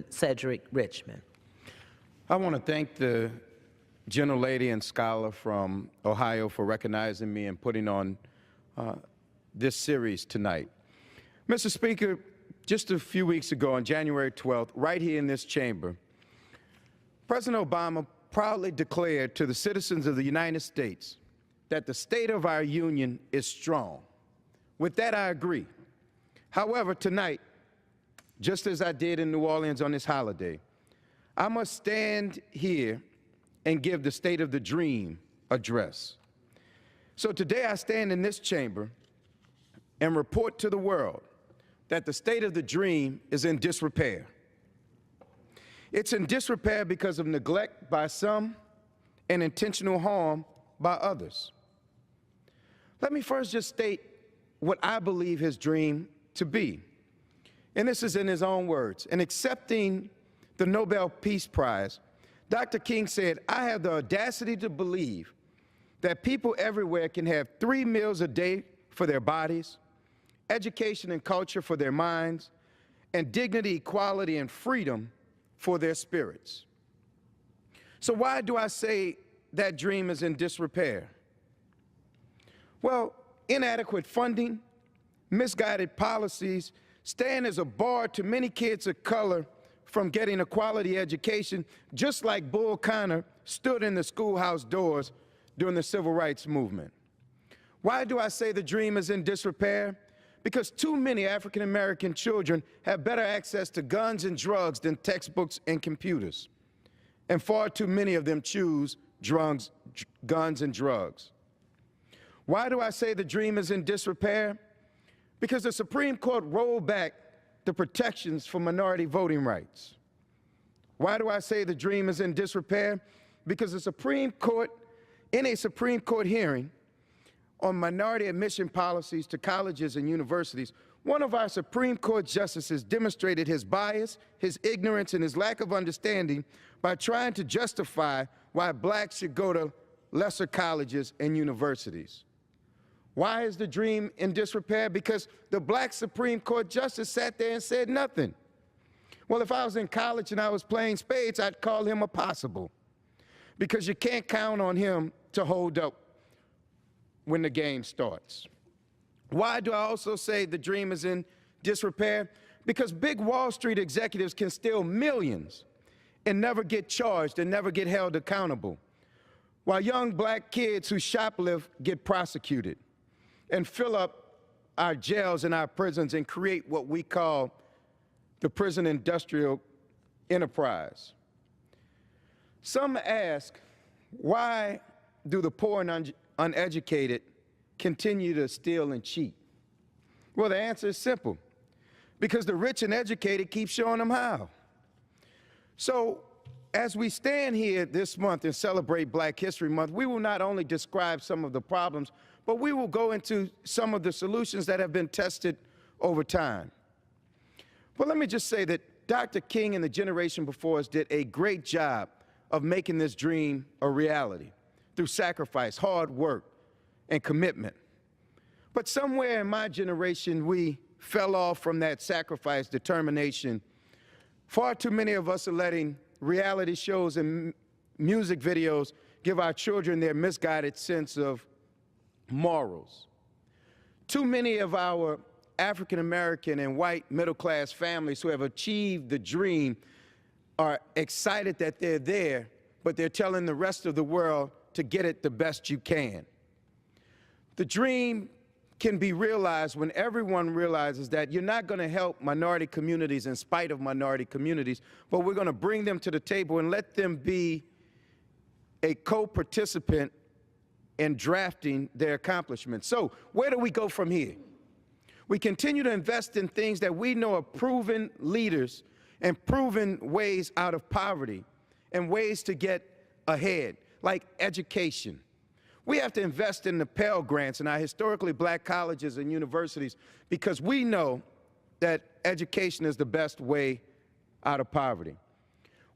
Cedric Richmond. I want to thank the gentlelady and scholar from Ohio for recognizing me and putting on this series tonight. Mr. Speaker, just a few weeks ago on January 12th, right here in this chamber, President Obama proudly declared to the citizens of the United States that the state of our union is strong. With that, I agree. However, tonight, just as I did in New Orleans on this holiday, I must stand here and give the State of the Dream address. So today I stand in this chamber and report to the world that the state of the dream is in disrepair. It's in disrepair because of neglect by some and intentional harm by others. Let me first just state what I believe his dream to be. And this is in his own words. In accepting the Nobel Peace Prize, Dr. King said, "I have the audacity to believe that people everywhere can have 3 meals a day for their bodies, education and culture for their minds, and dignity, equality, and freedom for their spirits." So why do I say that dream is in disrepair? Well, inadequate funding, misguided policies stand as a bar to many kids of color from getting a quality education, just like Bull Connor stood in the schoolhouse doors during the Civil Rights Movement. Why do I say the dream is in disrepair? Because too many African-American children have better access to guns and drugs than textbooks and computers. And far too many of them choose drugs, guns and drugs. Why do I say the dream is in disrepair? Because the Supreme Court rolled back the protections for minority voting rights. Why do I say the dream is in disrepair? Because the Supreme Court, in a Supreme Court hearing on minority admission policies to colleges and universities, one of our Supreme Court justices demonstrated his bias, his ignorance, and his lack of understanding by trying to justify why blacks should go to lesser colleges and universities. Why is the dream in disrepair? Because the black Supreme Court justice sat there and said nothing. Well, if I was in college and I was playing spades, I'd call him a possible, because you can't count on him to hold up when the game starts. Why do I also say the dream is in disrepair? Because big Wall Street executives can steal millions and never get charged and never get held accountable, while young black kids who shoplift get prosecuted and fill up our jails and our prisons and create what we call the prison industrial enterprise. Some ask, why do the poor and uneducated continue to steal and cheat? Well, the answer is simple: because the rich and educated keep showing them how. So as we stand here this month and celebrate Black History Month, we will not only describe some of the problems, but we will go into some of the solutions that have been tested over time. But let me just say that Dr. King and the generation before us did a great job of making this dream a reality through sacrifice, hard work, and commitment. But somewhere in my generation, we fell off from that sacrifice, determination. Far too many of us are letting reality shows and music videos give our children their misguided sense of morals. Too many of our African-American and white middle-class families who have achieved the dream are excited that they're there, but they're telling the rest of the world to get it the best you can. The dream can be realized when everyone realizes that you're not going to help minority communities in spite of minority communities, but we're going to bring them to the table and let them be a co-participant in drafting their accomplishments. So where do we go from here? We continue to invest in things that we know are proven leaders and proven ways out of poverty and ways to get ahead, like education. We have to invest in the Pell Grants in our historically black colleges and universities because we know that education is the best way out of poverty.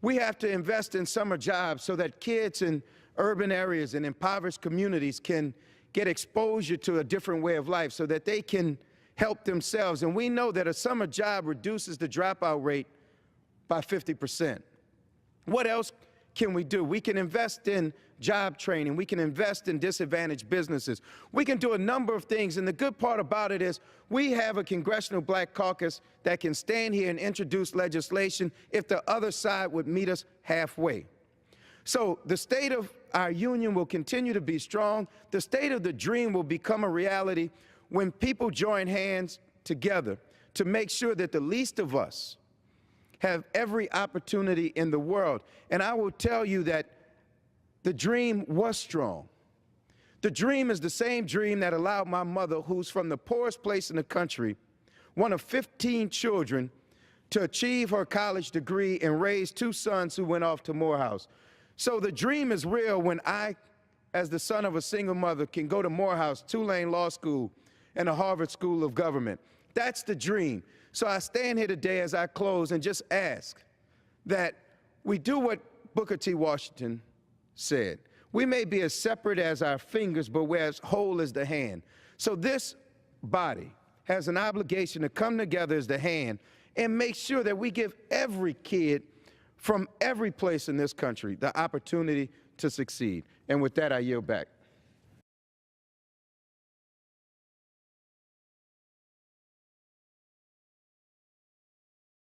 We have to invest in summer jobs so that kids in urban areas and impoverished communities can get exposure to a different way of life so that they can help themselves. And we know that a summer job reduces the dropout rate by 50%. What else can we do? We can invest in job training. We can invest in disadvantaged businesses. We can do a number of things. And the good part about it is we have a Congressional Black Caucus that can stand here and introduce legislation if the other side would meet us halfway. So the state of our union will continue to be strong. The state of the dream will become a reality when people join hands together to make sure that the least of us have every opportunity in the world. And I will tell you that the dream was strong. The dream is the same dream that allowed my mother, who's from the poorest place in the country, one of 15 children, to achieve her college degree and raise 2 sons who went off to Morehouse. So the dream is real when I, as the son of a single mother, can go to Morehouse, Tulane Law School, and the Harvard School of Government. That's the dream. So I stand here today as I close and just ask that we do what Booker T. Washington said. We may be as separate as our fingers, but we're as whole as the hand. So this body has an obligation to come together as the hand and make sure that we give every kid from every place in this country the opportunity to succeed. And with that, I yield back.